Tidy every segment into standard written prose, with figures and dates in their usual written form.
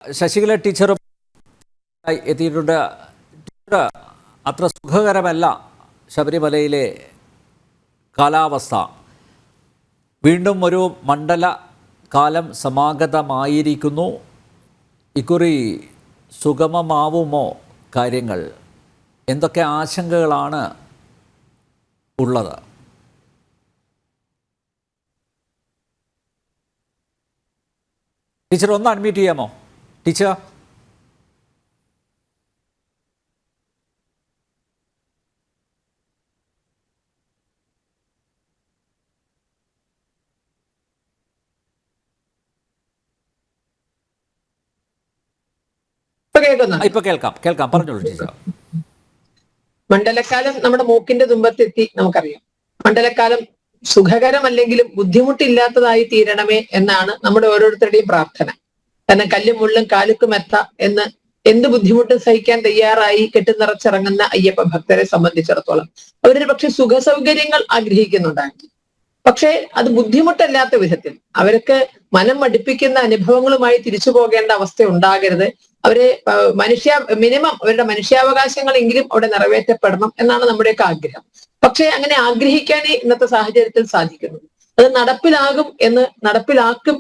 ശശികല ടീച്ചറും എത്തിയിട്ടുണ്ട്. ടീച്ചർ, അത്ര സുഖകരമല്ല ശബരിമലയിലെ കാലാവസ്ഥ. വീണ്ടും ഒരു മണ്ഡല കാലം സമാഗതമായിരിക്കുന്നു. ഇക്കുറി സുഗമമാവുമോ കാര്യങ്ങൾ? എന്തൊക്കെ ആശങ്കകളാണ് ഉള്ളത്? ടീച്ചർ ഒന്ന് അഡ്മിറ്റ് ചെയ്യാമോ? ടീച്ചർ ഇപ്പൊ കേൾക്കാം പറഞ്ഞോളൂ ടീച്ചർ. മണ്ഡലക്കാലം നമ്മുടെ മൂക്കിന്റെ തുമ്പത്തെത്തി. നമുക്കറിയാം, മണ്ഡലക്കാലം സുഖകരമല്ലെങ്കിലും ബുദ്ധിമുട്ടില്ലാത്തതായി തീരണമേ എന്നാണ് നമ്മുടെ ഓരോരുത്തരുടെയും പ്രാർത്ഥന. കാരണം കല്ലും മുള്ളും കാലുക്കും എത്ത എന്ന് എന്ത് ബുദ്ധിമുട്ടും സഹിക്കാൻ തയ്യാറായി കെട്ടുനിറച്ചിറങ്ങുന്ന അയ്യപ്പ ഭക്തരെ സംബന്ധിച്ചിടത്തോളം അവരൊരു പക്ഷെ സുഖ സൗകര്യങ്ങൾ ആഗ്രഹിക്കുന്നുണ്ടായിരുന്നു. പക്ഷേ അത് ബുദ്ധിമുട്ടല്ലാത്ത വിധത്തിൽ അവർക്ക് മനം മടുപ്പിക്കുന്ന അനുഭവങ്ങളുമായി തിരിച്ചു പോകേണ്ട അവസ്ഥ ഉണ്ടാകരുത്. അവരെ മിനിമം അവരുടെ മനുഷ്യാവകാശങ്ങളെങ്കിലും അവിടെ നിറവേറ്റപ്പെടണം എന്നാണ് നമ്മുടെയൊക്കെ ആഗ്രഹം. പക്ഷേ അങ്ങനെ ആഗ്രഹിക്കാനേ ഇന്നത്തെ സാഹചര്യത്തിൽ സാധിക്കുന്നു. അത് നടപ്പിലാക്കും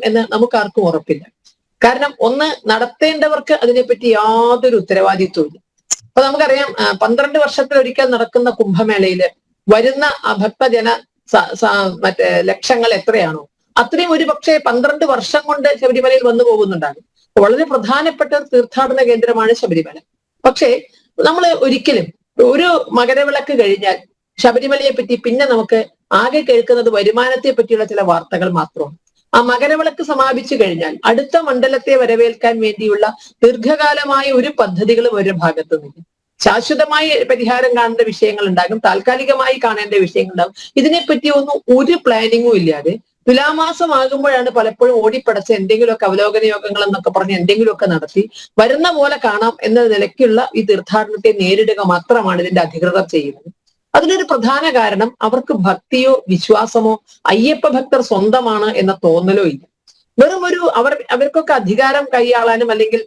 എന്ന് നമുക്കാർക്കും ഉറപ്പില്ല. കാരണം ഒന്ന്, നടത്തേണ്ടവർക്ക് അതിനെപ്പറ്റി യാതൊരു ഉത്തരവാദിത്വവും ഇല്ല. അപ്പൊ നമുക്കറിയാം, 12 വർഷത്തിലൊരിക്കൽ നടക്കുന്ന കുംഭമേളയില് വരുന്ന ഭക്തജന ലക്ഷങ്ങൾ എത്രയാണോ അത്രയും ഒരു പക്ഷേ 12 വർഷം കൊണ്ട് ശബരിമലയിൽ വന്നു പോകുന്നുണ്ടാകും. വളരെ പ്രധാനപ്പെട്ട തീർത്ഥാടന കേന്ദ്രമാണ് ശബരിമല. പക്ഷേ നമ്മൾ ഒരിക്കലും ഒരു മകരവിളക്ക് കഴിഞ്ഞാൽ ശബരിമലയെ പറ്റി പിന്നെ നമുക്ക് ആകെ കേൾക്കുന്നത് വരുമാനത്തെ പറ്റിയുള്ള ചില വാർത്തകൾ മാത്രമാണ്. ആ മകരവിളക്ക് സമാപിച്ചു കഴിഞ്ഞാൽ അടുത്ത മണ്ഡലത്തെ വരവേൽക്കാൻ വേണ്ടിയുള്ള ദീർഘകാലമായ ഒരു പദ്ധതികളും ഒരു ഭാഗത്തു നിന്ന്. ശാശ്വതമായി പരിഹാരം കാണേണ്ട വിഷയങ്ങൾ ഉണ്ടാകും, താൽക്കാലികമായി കാണേണ്ട വിഷയങ്ങൾ ഉണ്ടാകും. ഇതിനെപ്പറ്റി ഒന്നും ഒരു പ്ലാനിങ്ങും ഇല്ലാതെ തുലാമാസമാകുമ്പോഴാണ് പലപ്പോഴും ഓടിപ്പടച്ച് എന്തെങ്കിലുമൊക്കെ അവലോകന യോഗങ്ങൾ എന്നൊക്കെ പറഞ്ഞ് എന്തെങ്കിലുമൊക്കെ നടത്തി വരുന്ന പോലെ കാണാം എന്ന നിലയ്ക്കുള്ള ഈ തീർത്ഥാടനത്തെ നേരിടുക മാത്രമാണ് ഇതിന്റെ അധികൃതർ ചെയ്യുന്നത്. അതിനൊരു പ്രധാന കാരണം അവർക്ക് ഭക്തിയോ വിശ്വാസമോ അയ്യപ്പ ഭക്തർ സ്വന്തമാണ് എന്ന തോന്നലോ ഇല്ല. വെറും അവർക്കൊക്കെ അധികാരം കൈയാളാനും അല്ലെങ്കിൽ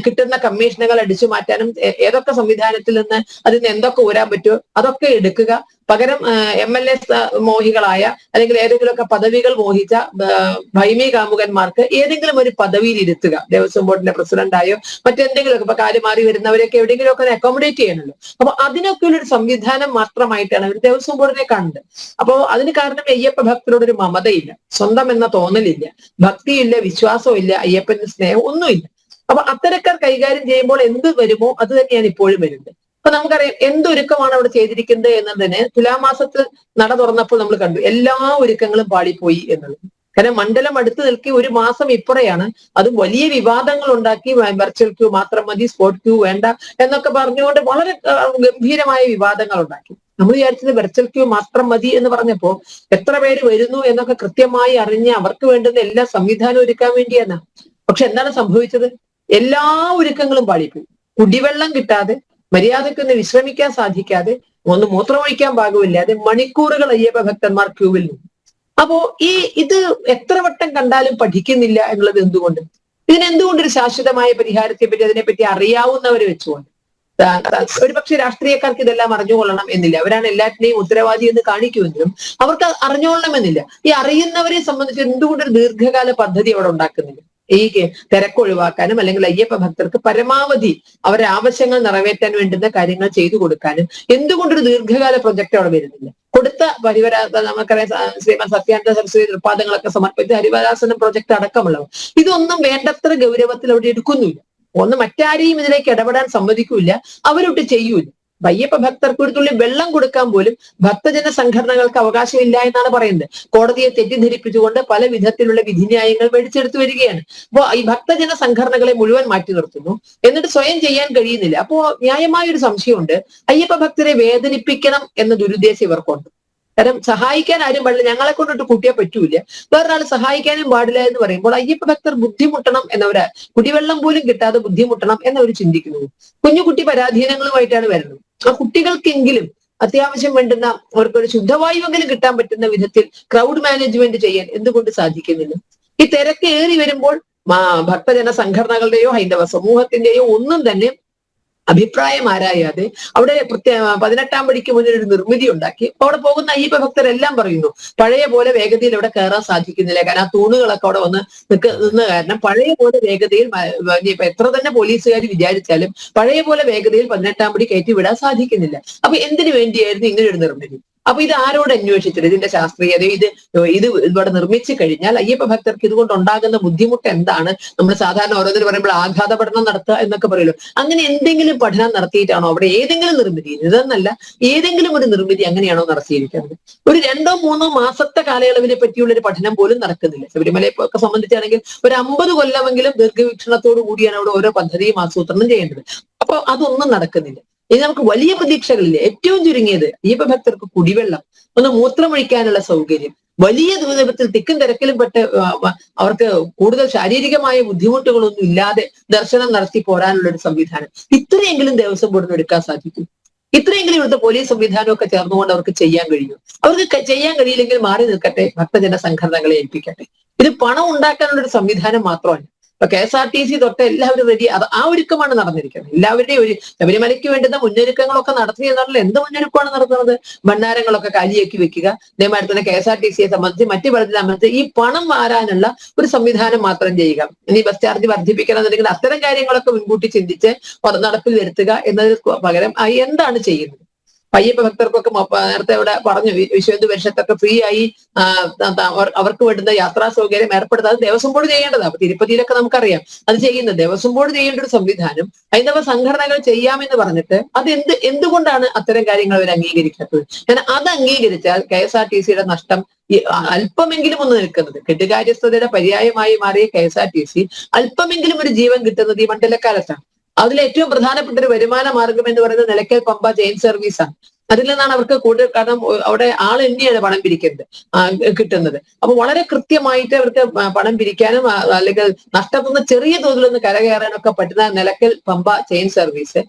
കിട്ടുന്ന കമ്മീഷനുകൾ അടിച്ചു മാറ്റാനും ഏതൊക്കെ സംവിധാനത്തിൽ നിന്ന് അതിന് എന്തൊക്കെ ഊരാൻ പറ്റുമോ അതൊക്കെ എടുക്കുക. പകരം MLA മോഹികളായ അല്ലെങ്കിൽ ഏതെങ്കിലുമൊക്കെ പദവികൾ മോഹിച്ച ഭൈമി കാമുകന്മാർക്ക് ഏതെങ്കിലും ഒരു പദവിയിൽ ഇരുത്തുക. ദേവസ്വം ബോർഡിന്റെ പ്രസിഡന്റായോ മറ്റെന്തെങ്കിലുമൊക്കെ ഇപ്പൊ കാല് മാറി വരുന്നവരെയൊക്കെ എവിടെയെങ്കിലുമൊക്കെ അക്കോമഡേറ്റ് ചെയ്യണമല്ലോ. അപ്പൊ അതിനൊക്കെ ഒരു സംവിധാനം മാത്രമായിട്ടാണ് അവർ ദേവസ്വം ബോർഡിനെ കാണുന്നത്. അപ്പോ അതിന് കാരണം അയ്യപ്പ ഭക്തരോടൊരു മമതയില്ല, സ്വന്തം എന്ന തോന്നലില്ല, ഭക്തിയില്ല, വിശ്വാസമില്ല, അയ്യപ്പന്റെ സ്നേഹം ഒന്നുമില്ല. അപ്പൊ അത്തരക്കാർ കൈകാര്യം ചെയ്യുമ്പോൾ എന്ത് വരുമോ അത് തന്നെയാണ് ഇപ്പോഴും വരുന്നത്. അപ്പൊ നമുക്കറിയാം എന്തൊരുക്കമാണ് അവിടെ ചെയ്തിരിക്കുന്നത് എന്നതിന് തുലാമാസത്തിൽ നട തുറന്നപ്പോൾ നമ്മൾ കണ്ടു എല്ലാ ഒരുക്കങ്ങളും പാളിപ്പോയി എന്നുള്ളത്. കാരണം മണ്ഡലം അടുത്ത് നിൽക്കി ഒരു മാസം ഇപ്പുറയാണ് അതും വലിയ വിവാദങ്ങൾ ഉണ്ടാക്കി. വെർച്വൽ ക്യൂ മാത്രം മതി, സ്പോട്ട് ക്യൂ വേണ്ട എന്നൊക്കെ പറഞ്ഞുകൊണ്ട് വളരെ ഗംഭീരമായ വിവാദങ്ങൾ ഉണ്ടാക്കി. നമ്മൾ വിചാരിച്ചത് വെർച്വൽ ക്യൂ മാത്രം മതി എന്ന് പറഞ്ഞപ്പോ എത്ര പേര് വരുന്നു എന്നൊക്കെ കൃത്യമായി അറിഞ്ഞ് അവർക്ക് വേണ്ടുന്ന എല്ലാ സംവിധാനവും ഒരുക്കാൻ വേണ്ടിയാണ്. പക്ഷെ എന്താണ് സംഭവിച്ചത്? എല്ലാ ഒരുക്കങ്ങളും പാളിപ്പോയി. കുടിവെള്ളം കിട്ടാതെ, മര്യാദക്കൊന്ന് വിശ്രമിക്കാൻ സാധിക്കാതെ, ഒന്ന് മൂത്രമൊഴിക്കാൻ പാകമില്ലാതെ മണിക്കൂറുകൾ അയ്യപ്പ ഭക്തന്മാർ ക്യൂവിൽ നിന്നു. അപ്പോ ഇത് എത്ര വട്ടം കണ്ടാലും പഠിക്കുന്നില്ല എന്നുള്ളത് എന്തുകൊണ്ട്? ഇതിനെന്തുകൊണ്ടൊരു ശാശ്വതമായ പരിഹാരത്തെ പറ്റി അതിനെപ്പറ്റി അറിയാവുന്നവരെ വെച്ചുകൊണ്ട് ഒരുപക്ഷെ രാഷ്ട്രീയക്കാർക്ക് ഇതെല്ലാം അറിഞ്ഞുകൊള്ളണം എന്നില്ല. അവരാണ് എല്ലാറ്റിനെയും ഉത്തരവാദി എന്ന് കാണിക്കുമെങ്കിലും അവർക്ക് അറിഞ്ഞുകൊള്ളണമെന്നില്ല. ഈ അറിയുന്നവരെ സംബന്ധിച്ച് എന്തുകൊണ്ടൊരു ദീർഘകാല പദ്ധതി അവിടെ ഉണ്ടാക്കുന്നില്ല? ഈ തിരക്കൊഴിവാക്കാനും അല്ലെങ്കിൽ അയ്യപ്പ ഭക്തർക്ക് പരമാവധി അവരുടെ ആവശ്യങ്ങൾ നിറവേറ്റാൻ വേണ്ടുന്ന കാര്യങ്ങൾ ചെയ്തു കൊടുക്കാനും എന്തുകൊണ്ടൊരു ദീർഘകാല പ്രൊജക്ട് അവിടെ വരുന്നില്ല? കൊടുത്ത നമുക്കറിയാം, ശ്രീമദ് സത്യാനന്ദ സരസ്വതി തൃപ്പാദങ്ങളൊക്കെ സമർപ്പിച്ച ഹരിവരാസനം പ്രൊജക്ട് അടക്കമുള്ളവ ഇതൊന്നും വേണ്ടത്ര ഗൗരവത്തിൽ അവിടെ എടുക്കുന്നില്ല. ഒന്ന്, മറ്റാരെയും ഇതിലേക്ക് ഇടപെടാൻ സമ്മതിക്കൂല, അവരൊട്ട് ചെയ്യൂല. അയ്യപ്പ ഭക്തർക്ക് ഒരു തുള്ളി വെള്ളം കൊടുക്കാൻ പോലും ഭക്തജന സംഘടനകൾക്ക് അവകാശമില്ല എന്നാണ് പറയുന്നത്. കോടതിയെ തെറ്റിദ്ധരിപ്പിച്ചുകൊണ്ട് പല വിധത്തിലുള്ള വിധിന്യായങ്ങൾ മേടിച്ചെടുത്തു വരികയാണ്. അപ്പോ ഈ ഭക്തജന സംഘടനകളെ മുഴുവൻ മാറ്റി നിർത്തുന്നു, എന്നിട്ട് സ്വയം ചെയ്യാൻ കഴിയുന്നില്ല. അപ്പോ ന്യായമായൊരു സംശയമുണ്ട്, അയ്യപ്പ ഭക്തരെ വേദനിപ്പിക്കണം എന്ന ദുരുദ്ദേശം ഇവർക്കുണ്ട്. കാരണം സഹായിക്കാൻ ആരും പാടില്ല, ഞങ്ങളെ കൊണ്ടിട്ട് കൂട്ടിയാൽ പറ്റൂല, വേറൊരാൾ സഹായിക്കാനും പാടില്ല എന്ന് പറയുമ്പോൾ അയ്യപ്പ ഭക്തർ ബുദ്ധിമുട്ടണം എന്നവര്, കുടിവെള്ളം പോലും കിട്ടാതെ ബുദ്ധിമുട്ടണം എന്നവർ ചിന്തിക്കുന്നു. കുഞ്ഞുകുട്ടി പരാധീനങ്ങളുമായിട്ടാണ് വരുന്നത്. ആ കുട്ടികൾക്കെങ്കിലും അത്യാവശ്യം വേണ്ടുന്ന അവർക്കൊരു ശുദ്ധവായുവെങ്കിലും കിട്ടാൻ പറ്റുന്ന വിധത്തിൽ ക്രൗഡ് മാനേജ്മെന്റ് ചെയ്യാൻ എന്തുകൊണ്ട് സാധിക്കുന്നില്ല? ഈ തിരക്ക് ഏറി വരുമ്പോൾ ഭക്തജന സംഘടനകളുടെയോ ഹൈന്ദവ സമൂഹത്തിന്റെയോ ഒന്നും തന്നെ അഭിപ്രായം ആരായാതെ അവിടെ 18-ാം പടിക്ക് മുന്നിൽ ഒരു നിർമ്മിതി ഉണ്ടാക്കി. അവിടെ പോകുന്ന അയ്യപ്പ ഭക്തരെല്ലാം പറയുന്നു പഴയ പോലെ വേഗതയിൽ അവിടെ കയറാൻ സാധിക്കുന്നില്ല. കാരണം ആ തൂണുകളൊക്കെ അവിടെ നിന്ന് കാരണം പഴയ പോലെ വേഗതയിൽ ഇപ്പൊ എത്ര തന്നെ പോലീസുകാർ വിചാരിച്ചാലും പഴയ പോലെ വേഗതയിൽ 18-ാം പടി കയറ്റി വിടാൻ സാധിക്കുന്നില്ല. അപ്പൊ എന്തിനു വേണ്ടിയായിരുന്നു ഇങ്ങനെ ഒരു നിർമ്മിതി? അപ്പൊ ഇത് ആരോട് അന്വേഷിച്ചിട്ട് ഇതിന്റെ ശാസ്ത്രീയത ഇത് ഇവിടെ നിർമ്മിച്ചു കഴിഞ്ഞാൽ അയ്യപ്പ ഭക്തർക്ക് ഇതുകൊണ്ട് ഉണ്ടാകുന്ന ബുദ്ധിമുട്ട് എന്താണ്? നമ്മൾ സാധാരണ ഓരോന്നിന് പറയുമ്പോൾ ആഘാത പഠനം നടത്തുക എന്നൊക്കെ പറയുമല്ലോ. അങ്ങനെ എന്തെങ്കിലും പഠനം നടത്തിയിട്ടാണോ അവിടെ ഏതെങ്കിലും നിർമ്മിതി, ഇതെന്നല്ല ഏതെങ്കിലും ഒരു നിർമ്മിതി അങ്ങനെയാണോ നടത്തിയിരിക്കുന്നത്? ഒരു 2-3 മാസത്തെ കാലയളവിനെ പറ്റിയുള്ള ഒരു പഠനം പോലും നടക്കുന്നില്ല. ശബരിമലയെ ഒക്കെ സംബന്ധിച്ചാണെങ്കിൽ ഒരു 50 കൊല്ലമെങ്കിലും ദീർഘവീക്ഷണത്തോടു കൂടിയാണ് അവിടെ ഓരോ പദ്ധതിയും ആസൂത്രണം ചെയ്യേണ്ടത്. അപ്പൊ അതൊന്നും നടക്കുന്നില്ല. ഇനി നമുക്ക് വലിയ പ്രതീക്ഷകളില്ല. ഏറ്റവും ചുരുങ്ങിയത് അയ്യപ്പ ഭക്തർക്ക് കുടിവെള്ളം, ഒന്ന് മൂത്രമൊഴിക്കാനുള്ള സൗകര്യം, വലിയ ദുരിതത്തിൽ തിക്കും തിരക്കിലും പെട്ട് അവർക്ക് കൂടുതൽ ശാരീരികമായ ബുദ്ധിമുട്ടുകളൊന്നും ഇല്ലാതെ ദർശനം നടത്തി പോരാനുള്ള ഒരു സംവിധാനം ഇത്രയെങ്കിലും ദേവസ്വം ബോർഡിന് എടുക്കാൻ സാധിക്കും. ഇത്രയെങ്കിലും ഇവിടുത്തെ പോലീസ് സംവിധാനമൊക്കെ ചേർന്നുകൊണ്ട് അവർക്ക് ചെയ്യാൻ കഴിയും. അവർക്ക് ചെയ്യാൻ കഴിയില്ലെങ്കിൽ മാറി നിൽക്കട്ടെ, ഭക്തജന സംഘടനകളെ ഏൽപ്പിക്കട്ടെ. ഇത് പണം ഉണ്ടാക്കാനുള്ള ഒരു സംവിധാനം മാത്രമല്ല. ഇപ്പൊ KSRTC തൊട്ട് എല്ലാവരും റെഡി, ആ ഒരുക്കമാണ് നടന്നിരിക്കുന്നത്. എല്ലാവരുടെയും ഒരു ശബരിമലയ്ക്ക് വേണ്ടുന്ന മുന്നൊരുക്കങ്ങളൊക്കെ നടത്തി എന്നുള്ള എന്ത് മുന്നൊരുക്കമാണ് നടത്തുന്നത്? ഭണ്ഡാരങ്ങളൊക്കെ കാലിയാക്കി വെക്കുക. അതേമാതിരി തന്നെ KSRTCയെ സംബന്ധിച്ച് മറ്റു പലതിനെ സംബന്ധിച്ച് ഈ പണം വാരാനുള്ള ഒരു സംവിധാനം മാത്രം ചെയ്യുക. ഇനി ബസ് ചാർജ് വർദ്ധിപ്പിക്കണമെന്നുണ്ടെങ്കിൽ അത്തരം കാര്യങ്ങളൊക്കെ മുൻകൂട്ടി ചിന്തിച്ച് നടപ്പിൽ വരുത്തുക എന്നതിന് പകരം എന്താണ് ചെയ്യുന്നത്? അയ്യപ്പ ഭക്തർക്കൊക്കെ നേരത്തെ ഇവിടെ പറഞ്ഞു, വിശ്വഹിന്ദു പരിഷത്തൊക്കെ ഫ്രീ ആയി അവർക്ക് വേണ്ടുന്ന യാത്രാ സൗകര്യം ഏർപ്പെടുത്താതെ ദേവസ്വം ബോർഡ് ചെയ്യേണ്ടതാണ്. അപ്പൊ തിരുപ്പതിയിലൊക്കെ നമുക്കറിയാം അത് ചെയ്യുന്നത്. ദേവസ്വം ബോർഡ് ചെയ്യേണ്ട ഒരു സംവിധാനം ഹൈന്ദവ സംഘടനകൾ ചെയ്യാമെന്ന് പറഞ്ഞിട്ട് എന്തുകൊണ്ടാണ് അത്തരം കാര്യങ്ങൾ അവർ അംഗീകരിക്കാത്തത്? കാരണം അത് അംഗീകരിച്ചാൽ KSRTCയുടെ നഷ്ടം അല്പമെങ്കിലും ഒന്ന് നിൽക്കുന്നത്, കെട്ടുകാര്യസ്ഥതയുടെ പര്യായമായി മാറിയ KSRTC അല്പമെങ്കിലും ഒരു ജീവൻ കിട്ടുന്നത് ഈ മണ്ഡലക്കാലത്താണ്. അതിൽ ഏറ്റവും പ്രധാനപ്പെട്ട ഒരു വരുമാന മാർഗം എന്ന് പറയുന്നത് നിലയ്ക്കൽ പമ്പ ചെയിൻ സർവീസാണ്. അതിൽ നിന്നാണ് അവർക്ക് കൂടുതൽ, കാരണം അവിടെ ആൾ എണ്ണിയാണ് പണം പിരിക്കുന്നത് കിട്ടുന്നത്. അപ്പൊ വളരെ കൃത്യമായിട്ട് അവർക്ക് പണം പിരിക്കാനും അല്ലെങ്കിൽ നഷ്ടപ്പെടുന്ന ചെറിയ തോതിലൊന്ന് കരകയറാനൊക്കെ പറ്റുന്ന നിലയ്ക്കൽ പമ്പ ചെയിൻ സർവീസ്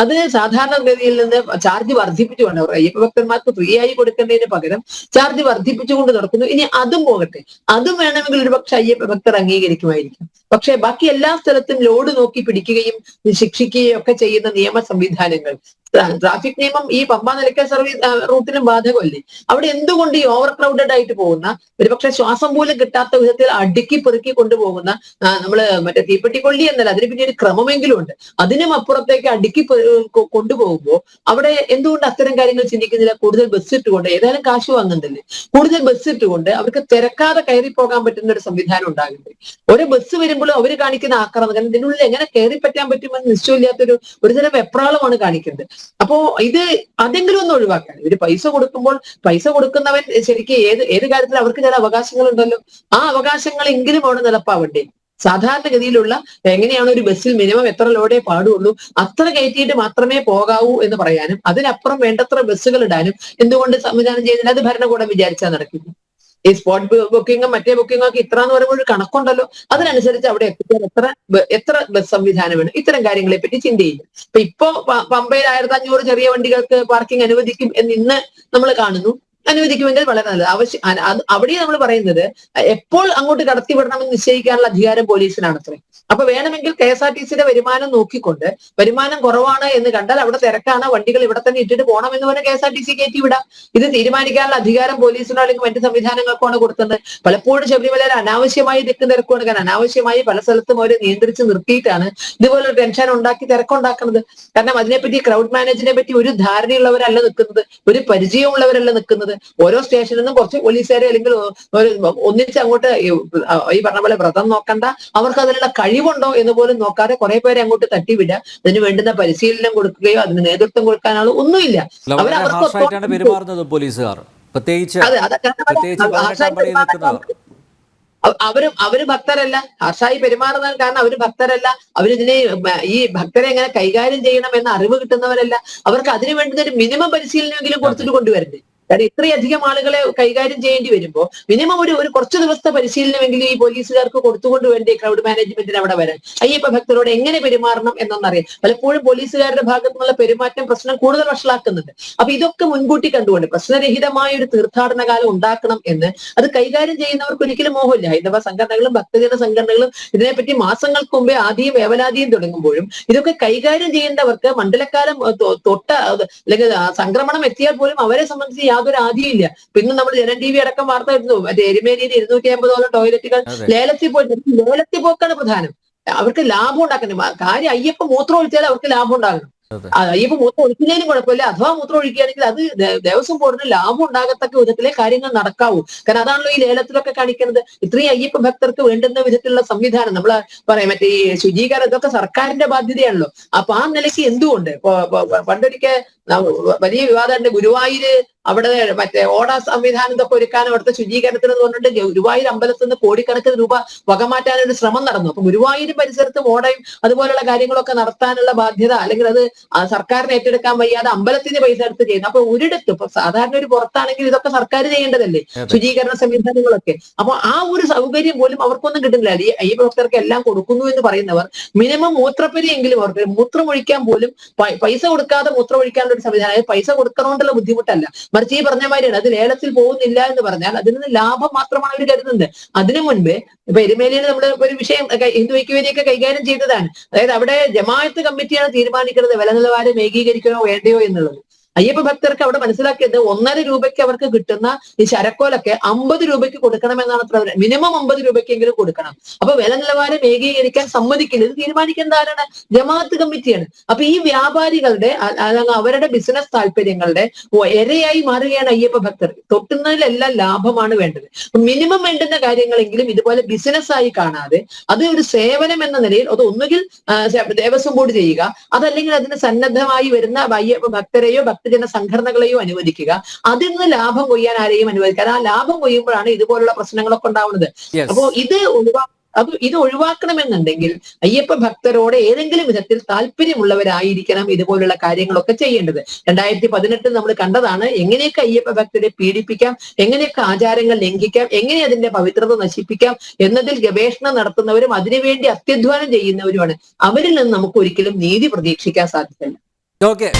അത് സാധാരണഗതിയിൽ നിന്ന് ചാർജ് വർദ്ധിപ്പിച്ചുകൊണ്ട് അവർ അയ്യപ്പ ഭക്തന്മാർക്ക് ഫ്രീ ആയി കൊടുക്കേണ്ടതിന് പകരം ചാർജ് വർദ്ധിപ്പിച്ചുകൊണ്ട് നടക്കുന്നു. ഇനി അതും പോകട്ടെ, അതും വേണമെങ്കിൽ ഒരു പക്ഷെ അയ്യപ്പ ഭക്തർ അംഗീകരിക്കുമായിരിക്കും. പക്ഷെ ബാക്കി എല്ലാ സ്ഥലത്തും ലോഡ് നോക്കി പിടിക്കുകയും ശിക്ഷിക്കുകയും ഒക്കെ ചെയ്യുന്ന നിയമ സംവിധാനങ്ങൾ, ട്രാഫിക് നിയമം ഈ പമ്പ നിലയ്ക്കൽ സർവീസ് റൂട്ടിനും ബാധകമല്ലേ? അവിടെ എന്തുകൊണ്ട് ഈ ഓവർ ക്രൗഡഡ് ആയിട്ട് പോകുന്ന, ഒരുപക്ഷെ ശ്വാസം പോലും കിട്ടാത്ത വിധത്തിൽ അടുക്കി പെറുക്കി കൊണ്ടുപോകുന്ന, നമ്മള് മറ്റേ തീപ്പെട്ടിക്കൊള്ളി എന്നല്ല, അതിന് പിന്നെ ഒരു ക്രമമെങ്കിലും ഉണ്ട്, അതിനും അപ്പുറത്തേക്ക് അടുക്കി കൊണ്ടുപോകുമ്പോൾ അവിടെ എന്തുകൊണ്ട് അത്തരം കാര്യങ്ങൾ ചിന്തിക്കുന്നില്ല? കൂടുതൽ ബസ് ഇട്ടുകൊണ്ട്, ഏതായാലും കാശ് വാങ്ങുന്നില്ലേ, കൂടുതൽ ബസ് ഇട്ടുകൊണ്ട് അവർക്ക് തിരക്കാതെ കയറി പോകാൻ പറ്റുന്ന ഒരു സംവിധാനം ഉണ്ടാകുന്നുണ്ട്. ഒരു ബസ് വരുമ്പോഴും അവർ കാണിക്കുന്ന ആക്രമണം, കാരണം ഇതിനുള്ളിൽ എങ്ങനെ കയറി പറ്റാൻ പറ്റുമെന്ന് നിശ്ചയമില്ലാത്തൊരു ഒരുതരം വെപ്രാളമാണ് കാണിക്കുന്നത്. അപ്പോ അതെങ്കിലും ഒന്ന് ഒഴിവാക്കാൻ, ഇവര് പൈസ കൊടുക്കുമ്പോൾ പൈസ കൊടുക്കുന്നവൻ ശരിക്കും ഏത് കാര്യത്തിൽ അവർക്ക് ചില അവകാശങ്ങളുണ്ടല്ലോ, ആ അവകാശങ്ങളെങ്കിലും അവിടെ നടപ്പാവണ്ടേ? സാധാരണഗതിയിലുള്ള എങ്ങനെയാണ് ഒരു ബസ്സിൽ മിനിമം എത്ര ലോഡേ പാടുള്ളൂ, അത്ര കയറ്റിയിട്ട് മാത്രമേ പോകാവൂ എന്ന് പറയാനും അതിനപ്പുറം വേണ്ടത്ര ബസ്സുകൾ ഇടാനും എന്തുകൊണ്ട് സംവിധാനം ചെയ്യുന്നില്ല? അത് ഭരണകൂടം വിചാരിച്ചാൽ നടക്കുന്നു. ഈ സ്പോട്ട് ബുക്കിങ്ങും മറ്റേ ബുക്കിങ്ങും ഒക്കെ ഇത്ര എന്ന് പറയുമ്പോൾ ഒരു കണക്കുണ്ടല്ലോ, അതിനനുസരിച്ച് അവിടെ എത്തിക്കാൻ എത്ര ബസ് സംവിധാനം വേണം, ഇത്തരം കാര്യങ്ങളെ പറ്റി ചിന്തയില്ല. ഇപ്പൊ പമ്പയിൽ 1500 ചെറിയ വണ്ടികൾക്ക് പാർക്കിംഗ് അനുവദിക്കും എന്ന് ഇന്ന് നമ്മൾ കാണുന്നു. അനുവദിക്കുമെങ്കിൽ വളരെ നല്ലത്. അവിടെ നമ്മൾ പറയുന്നത് എപ്പോൾ അങ്ങോട്ട് കടത്തിവിടണമെന്ന് നിശ്ചയിക്കാനുള്ള അധികാരം പോലീസിനാണത്രേ. അപ്പൊ വേണമെങ്കിൽ KSRTCയുടെ വരുമാനം നോക്കിക്കൊണ്ട് വരുമാനം കുറവാണ് എന്ന് കണ്ടാൽ അവിടെ തിരക്കാണ്, വണ്ടികൾ ഇവിടെ തന്നെ ഇട്ടിട്ട് പോകണം എന്ന് പറഞ്ഞാൽ KSRTC കയറ്റി വിടാം. ഇത് തീരുമാനിക്കാനുള്ള അധികാരം പോലീസിനോ അല്ലെങ്കിൽ മറ്റു സംവിധാനങ്ങൾക്കാണ് കൊടുക്കുന്നത്. പലപ്പോഴും ശബരിമലയിൽ അനാവശ്യമായി തിരക്കുമാണ്, കാരണം അനാവശ്യമായി പല സ്ഥലത്തും അവരെ നിയന്ത്രിച്ച് നിർത്തിയിട്ടാണ് ഇതുപോലെ ടെൻഷൻ ഉണ്ടാക്കി തിരക്കുണ്ടാക്കുന്നത്. കാരണം അതിനെപ്പറ്റി ക്രൗഡ് മാനേജിനെ പറ്റി ഒരു ധാരണയുള്ളവരല്ല നിൽക്കുന്നത്, ഒരു പരിചയമുള്ളവരല്ല നിൽക്കുന്നത്. ഓരോ സ്റ്റേഷനിൽ നിന്നും കുറച്ച് പോലീസുകാരെ അല്ലെങ്കിൽ ഒന്നിച്ച് അങ്ങോട്ട് ഈ പറഞ്ഞ പോലെ വ്രതം നോക്കണ്ട, അവർക്ക് അതിനുള്ള കഴിവുണ്ടോ എന്ന് പോലും നോക്കാതെ കുറെ പേരെ അങ്ങോട്ട് തട്ടിവിടുക, അതിന് വേണ്ടുന്ന പരിശീലനം കൊടുക്കുകയോ അതിന് നേതൃത്വം കൊടുക്കാനാണോ ഒന്നുമില്ല. പോലീസുകാർ അവര് ഭക്തരല്ല, ഹാർഷായി പെരുമാറുന്നത് കാരണം അവര് ഭക്തരല്ല. അവരിതിനെ ഈ ഭക്തരെ എങ്ങനെ കൈകാര്യം ചെയ്യണം എന്ന അറിവ് കിട്ടുന്നവരല്ല. അവർക്ക് അതിനു വേണ്ടുന്ന ഒരു മിനിമം പരിശീലനമെങ്കിലും കൊടുത്തിട്ട് കൊണ്ടുവരണ്ടേ? കാരണം ഇത്രയധികം ആളുകളെ കൈകാര്യം ചെയ്യേണ്ടി വരുമ്പോൾ മിനിമം ഒരു കുറച്ച് ദിവസത്തെ പരിശീലനമെങ്കിലും ഈ പോലീസുകാർക്ക് കൊടുത്തുകൊണ്ട് വേണ്ടി ക്രൗഡ് മാനേജ്മെന്റിന് അവിടെ വരാൻ. അയ്യപ്പ ഭക്തരോട് എങ്ങനെ പെരുമാറണം എന്നൊന്നറിയാം. പലപ്പോഴും പോലീസുകാരുടെ ഭാഗത്തു നിന്നുള്ള പെരുമാറ്റം പ്രശ്നം കൂടുതൽ വഷളാക്കുന്നുണ്ട്. അപ്പൊ ഇതൊക്കെ മുൻകൂട്ടി കണ്ടുകൊണ്ട് പ്രശ്നരഹിതമായ ഒരു തീർത്ഥാടന കാലം ഉണ്ടാക്കണം എന്ന് അത് കൈകാര്യം ചെയ്യുന്നവർക്ക് ഒരിക്കലും മോഹമില്ല. ഹൈന്ദവ സംഘടനകളും ഭക്തജന സംഘടനകളും ഇതിനെപ്പറ്റി മാസങ്ങൾക്ക് മുമ്പേ ആദ്യം വേവലാതിയും തുടങ്ങുമ്പോഴും ഇതൊക്കെ കൈകാര്യം ചെയ്യേണ്ടവർക്ക് മണ്ഡലക്കാലം അല്ലെങ്കിൽ സംക്രമണം എത്തിയാൽ പോലും അവരെ സംബന്ധിച്ച് യാതൊരു ആദിയില്ല. പിന്നെ നമ്മൾ ജനൻ ടി വി അടക്കം വാർത്ത വരുന്നു, മറ്റേ എരുമേലിയിൽ 250ഓളം ടോയ്ലറ്റുകൾ ലേലത്തിൽ പോക്കാണ് പ്രധാനം. അവർക്ക് ലാഭം ഉണ്ടാക്കണം. കാര്യം അയ്യപ്പ മൂത്രം ഒഴിച്ചാൽ അവർക്ക് ലാഭം ഉണ്ടാകണം. അയ്യപ്പ മൂത്രം ഒഴിക്കുന്നതിനും കുഴപ്പമില്ല, അഥവാ മൂത്രം ഒഴിക്കുകയാണെങ്കിൽ അത് ദേവസ്വം ബോർഡിന് ലാഭം ഉണ്ടാകത്തക്ക വിധത്തിലെ കാര്യങ്ങൾ നടക്കാവൂ. കാരണം അതാണല്ലോ ഈ ലേലത്തിലൊക്കെ കാണിക്കുന്നത്. ഇത്രയും അയ്യപ്പ ഭക്തർക്ക് വേണ്ടുന്ന വിധത്തിലുള്ള സംവിധാനം നമ്മൾ പറയാം, മറ്റേ ഈ ശുചീകരണം ഇതൊക്കെ സർക്കാരിന്റെ ബാധ്യതയാണല്ലോ. അപ്പൊ ആ നിലയ്ക്ക് എന്തുകൊണ്ട് പണ്ടൊരിക്കൽ വലിയ വിവാദമുണ്ട്, ഗുരുവായൂര് അവിടെ മറ്റേ ഓട സംവിധാനം ഇതൊക്കെ ഒരുക്കാനും അവിടുത്തെ ശുചീകരണത്തിന് പറഞ്ഞിട്ട് ഗുരുവായൂർ അമ്പലത്തിൽ നിന്ന് കോടിക്കണക്കിന് രൂപ വകമാറ്റാനൊരു ശ്രമം നടന്നു. അപ്പൊ ഗുരുവായൂരും പരിസരത്തും ഓടയും അതുപോലുള്ള കാര്യങ്ങളൊക്കെ നടത്താനുള്ള ബാധ്യത അല്ലെങ്കിൽ അത് സർക്കാരിന് ഏറ്റെടുക്കാൻ വയ്യാതെ അമ്പലത്തിന് പൈസ എടുത്ത് ചെയ്യുന്നു. അപ്പൊ ഒരിടത്ത് ഇപ്പൊ സാധാരണ ഒരു പുറത്താണെങ്കിൽ ഇതൊക്കെ സർക്കാർ ചെയ്യേണ്ടതല്ലേ, ശുചീകരണ സംവിധാനങ്ങളൊക്കെ. അപ്പൊ ആ ഒരു സൗകര്യം പോലും അവർക്കൊന്നും കിട്ടുന്നില്ല. ഈ അയ്യപ്പ ഭക്തർക്ക് എല്ലാം കൊടുക്കുന്നു എന്ന് പറയുന്നവർ മിനിമം മൂത്രപ്പരിയെങ്കിലും അവർക്ക് മൂത്രമൊഴിക്കാൻ പോലും പൈസ കൊടുക്കാതെ മൂത്രമൊഴിക്കാനുള്ള ഒരു സംവിധാനം, പൈസ കൊടുക്കണോണ്ടുള്ള ബുദ്ധിമുട്ടല്ല, മറിച്ച് ഈ പറഞ്ഞ മാതിരിയാണ്. അത് ലേലത്തിൽ പോകുന്നില്ല എന്ന് പറഞ്ഞാൽ അതിൽ നിന്ന് ലാഭം മാത്രമാണ് അവർ കരുതുന്നത്. അതിനു മുൻപേ ഇപ്പൊ എരുമേലിയിൽ നമ്മൾ ഒരു വിഷയം ഹിന്ദു ഐക്യവേദിയൊക്കെ കൈകാര്യം ചെയ്തതാണ്. അതായത് അവിടെ ജമാഅത്ത് കമ്മിറ്റിയാണ് തീരുമാനിക്കുന്നത് വില നിലവാരം ഏകീകരിക്കണോ വേണ്ടയോ എന്നുള്ളത്. അയ്യപ്പ ഭക്തർക്ക് അവിടെ മനസ്സിലാക്കിയത് 1.5 രൂപയ്ക്ക് അവർക്ക് കിട്ടുന്ന ഈ ശരക്കോലൊക്കെ 50 രൂപയ്ക്ക് കൊടുക്കണമെന്നാണ് അത്ര, മിനിമം 50 രൂപയ്ക്കെങ്കിലും കൊടുക്കണം. അപ്പൊ വില നിലവാരം ഏകീകരിക്കാൻ സമ്മതിക്കില്ല. ഇത് തീരുമാനിക്കുന്നത് ആരാണ്? ജമാഅത്ത് കമ്മിറ്റിയാണ്. അപ്പൊ ഈ വ്യാപാരികളുടെ അവരുടെ ബിസിനസ് താല്പര്യങ്ങളുടെ ഇരയായി മാറുകയാണ് അയ്യപ്പ ഭക്തർ. തൊട്ടുന്നതിലെല്ലാം ലാഭമാണ് വേണ്ടത്. മിനിമം വേണ്ടുന്ന കാര്യങ്ങളെങ്കിലും ഇതുപോലെ ബിസിനസ് ആയി കാണാതെ അത് ഒരു സേവനം എന്ന നിലയിൽ അത് ഒന്നുകിൽ ദേവസ്വം ബോർഡ് ചെയ്യുക, അതല്ലെങ്കിൽ അതിന് സന്നദ്ധമായി വരുന്ന അയ്യപ്പ ഭക്തരെയോ ഭക്തജന സംഘടനകളെയോ അനുവദിക്കുക. അതിൽ നിന്ന് ലാഭം കൊയ്യാൻ ആരെയും അനുവദിക്കുക. ആ ലാഭം കൊയ്യുമ്പോഴാണ് ഇതുപോലുള്ള പ്രശ്നങ്ങളൊക്കെ ഉണ്ടാവുന്നത്. അപ്പോ ഇത് ഒഴിവാക്കണമെന്നുണ്ടെങ്കിൽ അയ്യപ്പ ഭക്തരോട് ഏതെങ്കിലും വിധത്തിൽ താല്പര്യമുള്ളവരായിരിക്കണം ഇതുപോലുള്ള കാര്യങ്ങളൊക്കെ ചെയ്യേണ്ടത്. 2018 നമ്മൾ കണ്ടതാണ് എങ്ങനെയൊക്കെ അയ്യപ്പ ഭക്തരെ പീഡിപ്പിക്കാം, എങ്ങനെയൊക്കെ ആചാരങ്ങൾ ലംഘിക്കാം, എങ്ങനെ അതിന്റെ പവിത്രത നശിപ്പിക്കാം എന്നതിൽ ഗവേഷണം നടത്തുന്നവരും അതിനുവേണ്ടി അത്യധ്വാനം ചെയ്യുന്നവരുമാണ്. അവരിൽ നിന്ന് നമുക്ക് ഒരിക്കലും നീതി പ്രതീക്ഷിക്കാൻ സാധിക്കില്ല. ഓക്കെ.